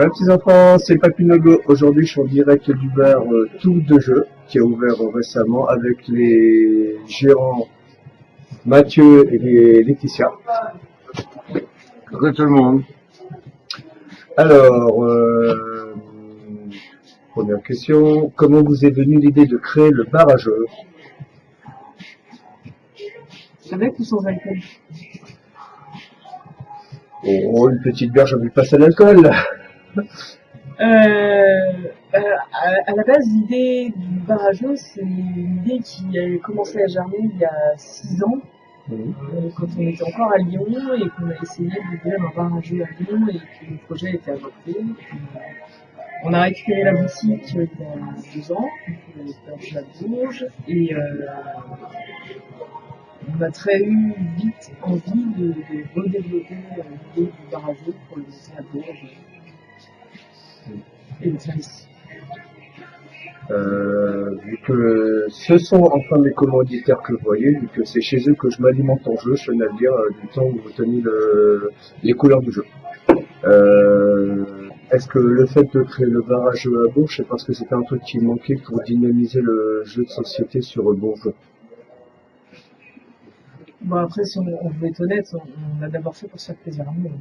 Voilà, petits enfants, c'est Papinogo. Aujourd'hui, je suis en direct du bar Tout de Jeu, qui a ouvert récemment avec les gérants Mathieu et Laetitia. Coucou tout le monde. Alors, première question, comment vous est venue l'idée de créer le bar à jeux? Avec ou sans alcool? Oh, une petite bière, j'ai envie de passer à l'alcool. À la base, l'idée du bar à jeux, c'est une idée qui a commencé à germer il y a 6 ans, quand on était encore à Lyon et qu'on a essayé d'ouvrir un bar à jeux à Lyon et que le projet a été avorté. On a récupéré la boutique il y a 2 ans, on a perdu la Bourge, et on a très vite envie de redévelopper l'idée du bar à jeux pour le laisser à Bourges et le faire ici. Vu que ce sont enfin mes commanditaires que vous voyez, vu que c'est chez eux que je m'alimente en jeu, je tenais à le dire, du temps où vous teniez les couleurs du jeu. Est-ce que le fait de créer le bar à jeux à Bourges, c'est parce que c'était un truc qui manquait pour dynamiser le jeu de société sur Bourges? Bon, après, si on veut être honnête, on l'a d'abord fait pour se faire plaisir à nous.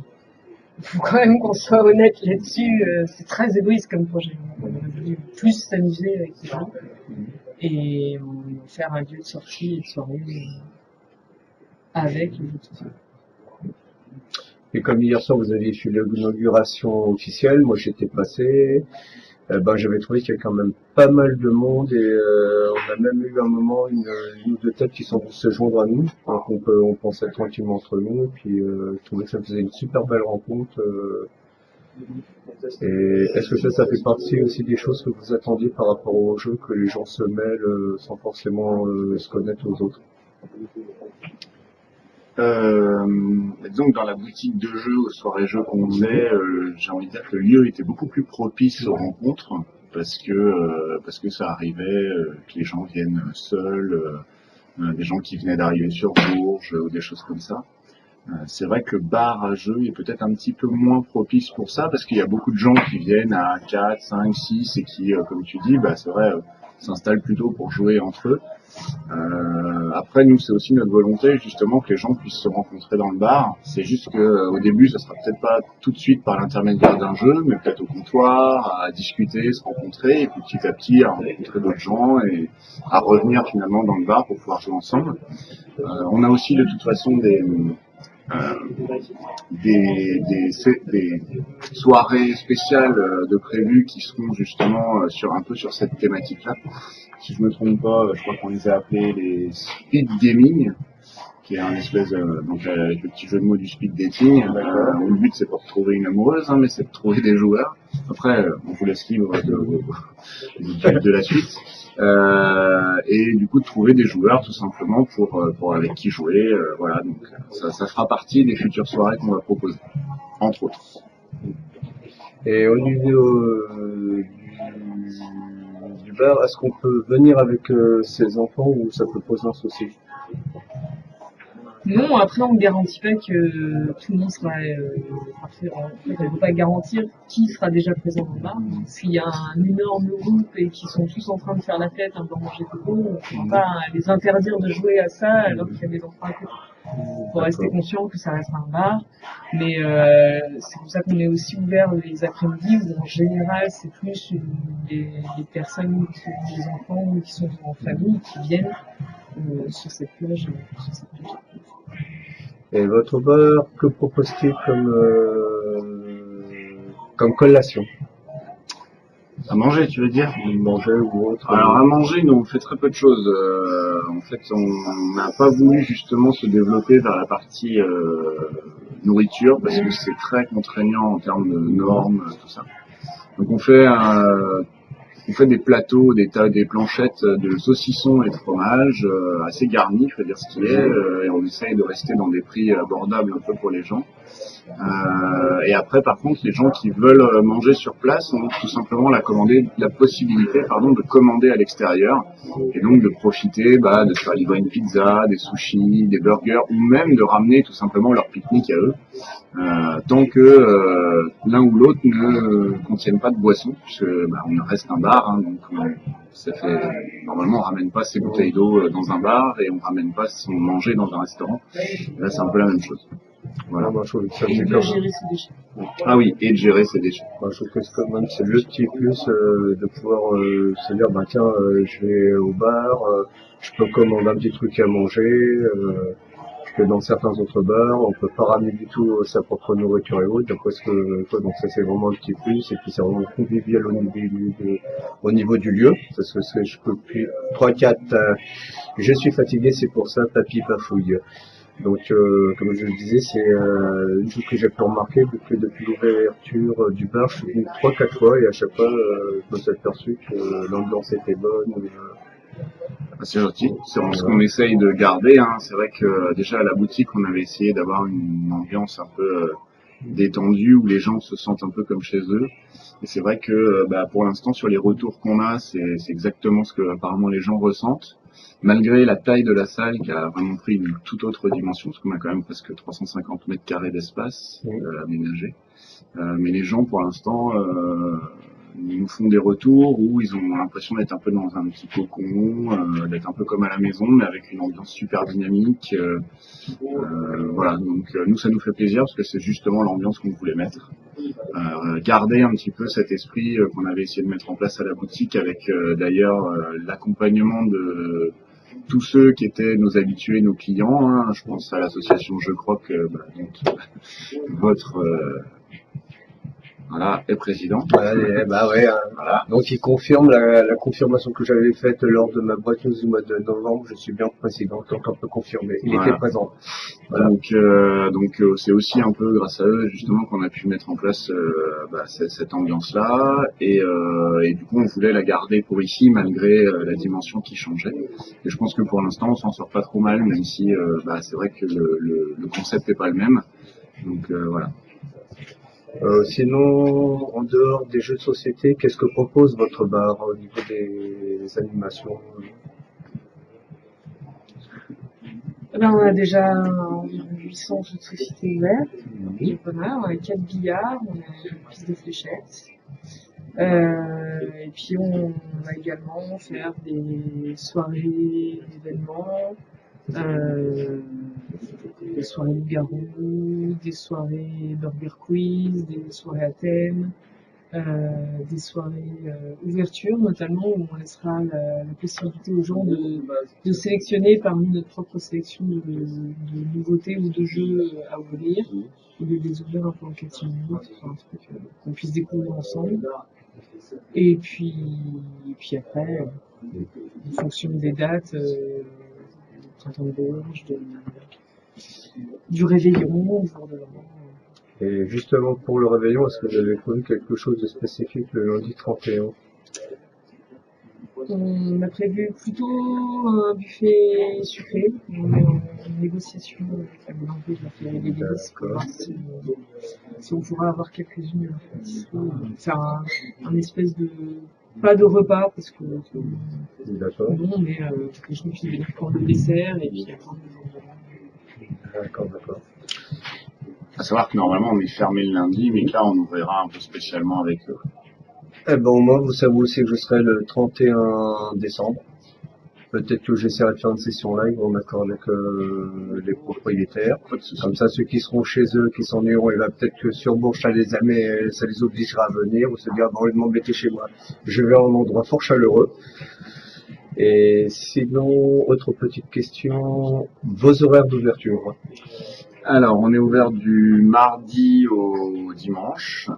Il faut quand même qu'on soit honnête là-dessus. C'est très égoïste comme projet. On aurait voulu plus s'amuser avec les gens et faire un lieu de sortie et de soirée avec les jeux de société. Et comme hier soir vous aviez fait l'inauguration officielle, moi j'étais passé, j'avais trouvé qu'il y avait quand même pas mal de monde et on a même eu un moment une ou deux têtes qui sont venues se joindre à nous, donc on pensait tranquillement entre nous, et puis je trouvais que ça faisait une super belle rencontre. Et est-ce que ça fait partie aussi des choses que vous attendiez par rapport au jeu, que les gens se mêlent sans forcément se connaître aux autres? Disons que dans la boutique de jeux, aux soirées jeux qu'on faisait, j'ai envie de dire que le lieu était beaucoup plus propice aux rencontres parce que ça arrivait que les gens viennent seuls, des gens qui venaient d'arriver sur Bourges ou des choses comme ça. C'est vrai que le bar à jeux est peut-être un petit peu moins propice pour ça parce qu'il y a beaucoup de gens qui viennent à 4, 5, 6 et qui, comme tu dis, c'est vrai, s'installent plutôt pour jouer entre eux. Après, nous, c'est aussi notre volonté, justement, que les gens puissent se rencontrer dans le bar. C'est juste que, au début, ça sera peut-être pas tout de suite par l'intermédiaire d'un jeu, mais peut-être au comptoir, à discuter, se rencontrer, et puis petit à petit, à rencontrer d'autres gens et à revenir finalement dans le bar pour pouvoir jouer ensemble. On a aussi, de toute façon, des soirées spéciales de prévues qui seront justement un peu sur cette thématique-là. Si je me trompe pas, je crois qu'on les a appelés les speed gaming, qui est un espèce donc avec le petit jeu de mots du speed dating. Le but c'est pas de trouver une amoureuse, mais c'est de trouver des joueurs. Après, on vous laisse libre de la suite. Et du coup de trouver des joueurs tout simplement pour avec qui jouer. Voilà, donc ça fera partie des futures soirées qu'on va proposer, entre autres. Et au niveau du bar, est-ce qu'on peut venir avec ses enfants ou ça peut poser un souci? Non, après on ne garantit pas que tout le monde sera parfait. En fait, on ne peut pas garantir qui sera déjà présent dans le bar. S'il y a un énorme groupe et qu'ils sont tous en train de faire la fête, un peu manger de l'eau, on ne peut pas les interdire de jouer à ça alors qu'il y a des enfants à côté. Il faut rester conscient que ça reste un bar, mais c'est pour ça qu'on est aussi ouvert les après-midi où en général c'est plus les personnes, les enfants qui sont en famille qui viennent sur cette plage. Et votre bar, que propose-t-il comme collation? À manger, tu veux dire? Manger ou autre? Alors à manger, nous on fait très peu de choses. En fait, on n'a pas voulu justement se développer vers la partie nourriture parce que c'est très contraignant en termes de normes, tout ça. Donc on fait des plateaux, des planchettes de saucissons et de fromage assez garnis, il faut dire ce qu'il est, et on essaye de rester dans des prix abordables un peu pour les gens. Et après, par contre, les gens qui veulent manger sur place ont tout simplement la possibilité de commander à l'extérieur et donc de profiter de se faire livrer une pizza, des sushis, des burgers ou même de ramener tout simplement leur pique-nique à eux tant que l'un ou l'autre ne contiennent pas de boisson, puisque on reste un bar, hein, donc ça fait normalement on ramène pas ses bouteilles d'eau dans un bar et on ramène pas son manger dans un restaurant. Là c'est un peu la même chose. Voilà. Moi, je trouve que ça, Et c'est de comme... gérer ses déchets. Ah oui, et de gérer ses déchets. Moi, je trouve que c'est quand même c'est le petit plus de pouvoir se dire tiens, je vais au bar, je peux commander un petit truc à manger, que dans certains autres bars on peut pas ramener du tout sa propre nourriture et autres. Donc donc ça c'est vraiment un petit plus, et puis c'est vraiment convivial au niveau du lieu, parce que je peux plus 3-4 je suis fatigué, c'est pour ça, papy pafouille. Donc, comme je le disais, c'est une chose que j'ai pu remarquer depuis l'ouverture du bar. Je suis venu 3-4 fois et à chaque fois, je me suis aperçu que l'ambiance était bonne. C'est gentil, c'est vraiment ce qu'on essaye de garder. Hein. C'est vrai que déjà à la boutique, on avait essayé d'avoir une ambiance un peu détendue où les gens se sentent un peu comme chez eux. Et c'est vrai que pour l'instant, sur les retours qu'on a, c'est exactement ce que apparemment les gens ressentent. Malgré la taille de la salle qui a vraiment pris une toute autre dimension, parce qu'on a quand même presque 350 mètres carrés d'espace aménagé. Mais les gens, pour l'instant, ils nous font des retours où ils ont l'impression d'être un peu dans un petit cocon, d'être un peu comme à la maison, mais avec une ambiance super dynamique. Voilà, donc nous, ça nous fait plaisir parce que c'est justement l'ambiance qu'on voulait mettre. Garder un petit peu cet esprit qu'on avait essayé de mettre en place à la boutique avec d'ailleurs l'accompagnement de tous ceux qui étaient nos habitués, nos clients. Hein. Je pense à l'association Je Croque, dont votre est président. Ouais, ouais. Voilà. Donc il confirme la confirmation que j'avais faite lors de ma boîte news du mois de novembre. Je suis bien président, donc on peut confirmer. Il était présent. Voilà. Donc c'est aussi un peu grâce à eux justement qu'on a pu mettre en place cette ambiance-là et du coup on voulait la garder pour ici malgré la dimension qui changeait. Et je pense que pour l'instant on s'en sort pas trop mal, même si c'est vrai que le concept n'est pas le même. Donc voilà. Sinon, en dehors des jeux de société, qu'est-ce que propose votre bar au niveau des animations? Là, on a déjà environ 800 jeux de société ouverts. On a 4 billards, on a une piste de fléchettes. Et puis on va également faire des soirées d'événements, des soirées de garou, des soirées burger quiz, des soirées à thème, des soirées ouverture notamment où on laissera la possibilité aux gens de sélectionner parmi notre propre sélection de nouveautés ou de jeux à ouvrir, ou de les ouvrir un peu en catimini, un truc qu'on puisse découvrir ensemble. Et puis après, en fonction des dates, printemps de Bourges, du réveillon, au jour de l'an. Et justement pour le réveillon, est-ce que vous avez prévu quelque chose de spécifique le lundi 31? On a prévu plutôt un buffet sucré. On est en négociation avec la boulangerie de la Féerie des Délices pour voir si on pourra avoir quelques-unes à la pâtisserie. Faire un espèce de... Pas de repas, parce que D'accord. non, mais que je puisse venir prendre le dessert et puis après D'accord. À savoir que normalement on est fermé le lundi, mais que là on ouvrira un peu spécialement avec eux. Eh ben, moi, vous savez aussi que je serai le 31 décembre. Peut-être que j'essaierai de faire une session live en accord avec les propriétaires. Comme ça, ceux qui seront chez eux, qui s'ennuieront, il va peut-être que sur Bourges, ça les obligera à venir, ou se dire, bon, ils m'embêter chez moi. Je vais à un endroit fort chaleureux. Et sinon, autre petite question, vos horaires d'ouverture? Alors, on est ouvert du mardi au dimanche.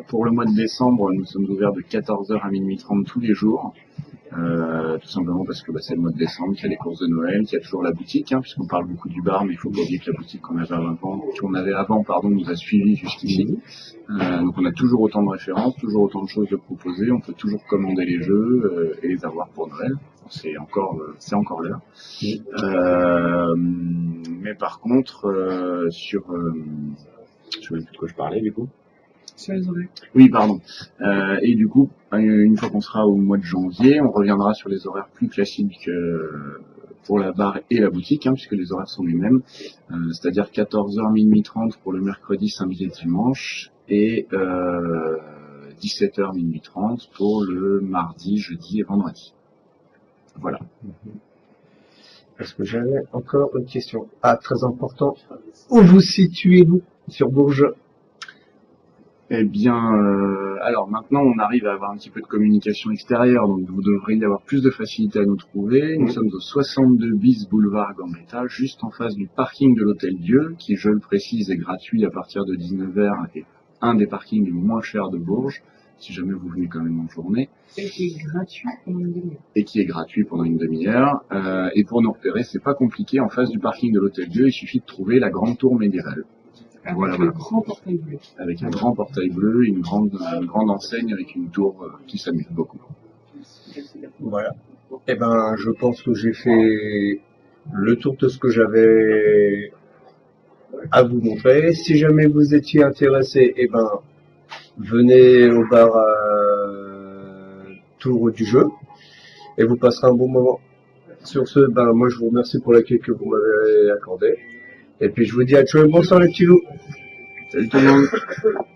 Pour le mois de décembre, nous sommes ouverts de 14h à minuit 30 tous les jours. Tout simplement parce que c'est le mois de décembre, qu'il y a les courses de Noël, qu'il y a toujours la boutique, puisqu'on parle beaucoup du bar, mais il faut pas oublier que la boutique qu'on avait avant, nous a suivis jusqu'ici. Donc on a toujours autant de références, toujours autant de choses de proposer, on peut toujours commander les jeux et les avoir pour Noël. C'est encore l'heure. Mais par contre, je sais plus de quoi je parlais du coup. sur les horaires. Oui, pardon. Et du coup, une fois qu'on sera au mois de janvier, on reviendra sur les horaires plus classiques pour la bar et la boutique, puisque les horaires sont les mêmes. C'est-à-dire 14h, minuit 30 pour le mercredi, samedi et dimanche, et 17h, minuit 30 pour le mardi, jeudi et vendredi. Voilà. Est-ce que j'avais encore une question? Ah, très important. Où vous situez-vous sur Bourges? Eh bien, alors maintenant on arrive à avoir un petit peu de communication extérieure, donc vous devriez avoir plus de facilité à nous trouver. Nous sommes au 62 bis boulevard Gambetta, juste en face du parking de l'Hôtel Dieu, qui, je le précise, est gratuit à partir de 19h et un des parkings les moins chers de Bourges, si jamais vous venez quand même en journée. Et qui est gratuit pendant une demi-heure. Et qui est gratuit pendant une demi-heure. Et pour nous repérer, c'est pas compliqué, en face du parking de l'Hôtel Dieu, il suffit de trouver la grande tour médiévale. Avec Voilà, le voilà. grand portail bleu. Avec un grand portail bleu et une grande enseigne avec une tour qui s'amuse beaucoup. Voilà. Eh ben, je pense que j'ai fait le tour de ce que j'avais à vous montrer. Si jamais vous étiez intéressé, eh ben, venez au bar Tour du Jeu et vous passerez un bon moment. Sur ce, ben, moi, je vous remercie pour l'accueil que vous m'avez accordé. Et puis, je vous dis à tous, bonsoir les petits loups. Salut tout le monde.